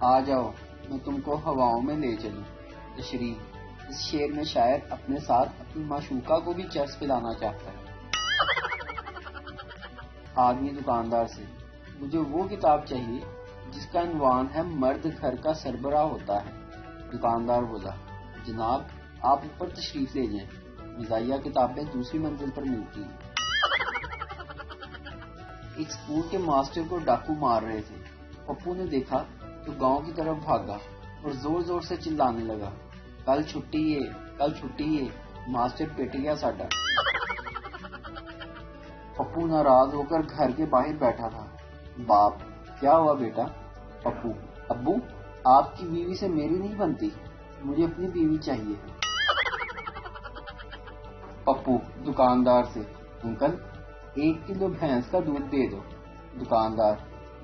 آ جاؤ میں تم کو ہواؤں میں لے چلوں. تشریح: اس شعر میں شاعر اپنے ساتھ اپنی معشوقہ کو بھی چرس پلانا چاہتا ہے. آدمی دکاندار سے: مجھے وہ کتاب چاہیے جس کا عنوان ہے مرد گھر کا سربراہ ہوتا ہے. دکاندار بولا: جناب آپ اوپر تشریف لے جائیں، مزاحیہ کتابیں دوسری منزل پر ملتی ہیں. ایک اسکول کے ماسٹر کو ڈاکو مار رہے تھے. پپو نے دیکھا تو گاؤں کی طرف بھاگا اور زور زور سے چلانے لگا: کل چھٹی ہے، کل چھٹی ہے، ماسٹر پٹ گیا ساڈا. پپو ناراض ہو کر گھر کے باہر بیٹھا تھا. باپ: کیا ہوا بیٹا؟ پپو: ابو آپ کی بیوی سے میری نہیں بنتی، مجھے اپنی بیوی چاہیے. پپو دکاندار سے: انکل 1 کلو بھینس کا دودھ دے دو. دکاندار: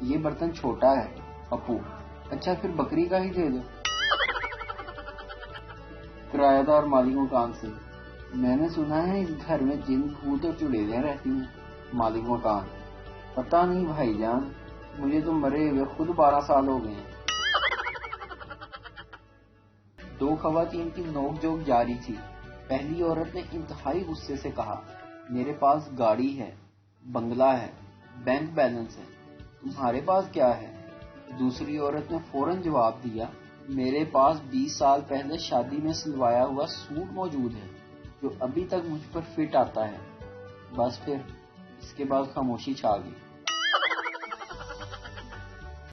یہ برتن چھوٹا ہے. پپو: اچھا پھر بکری کا ہی دے دو. کرایہ دار مالک مکان سے: میں نے سنا ہے اس گھر میں جن بھوت اور چڑیلیاں رہتی ہیں. مالک مکان: پتہ نہیں بھائی جان، مجھے تو مرے ہوئے خود 12 سال ہو گئے ہیں. دو خواتین کی نوک جھوک جاری تھی. پہلی عورت نے انتہائی غصے سے کہا: میرے پاس گاڑی ہے، بنگلہ ہے، بینک بیلنس ہے، تمہارے پاس کیا ہے؟ دوسری عورت نے فوراً جواب دیا: میرے پاس 20 سال پہلے شادی میں سلوایا ہوا سوٹ موجود ہے جو ابھی تک مجھ پر فٹ آتا ہے. بس پھر اس کے بعد خاموشی چھا گئی.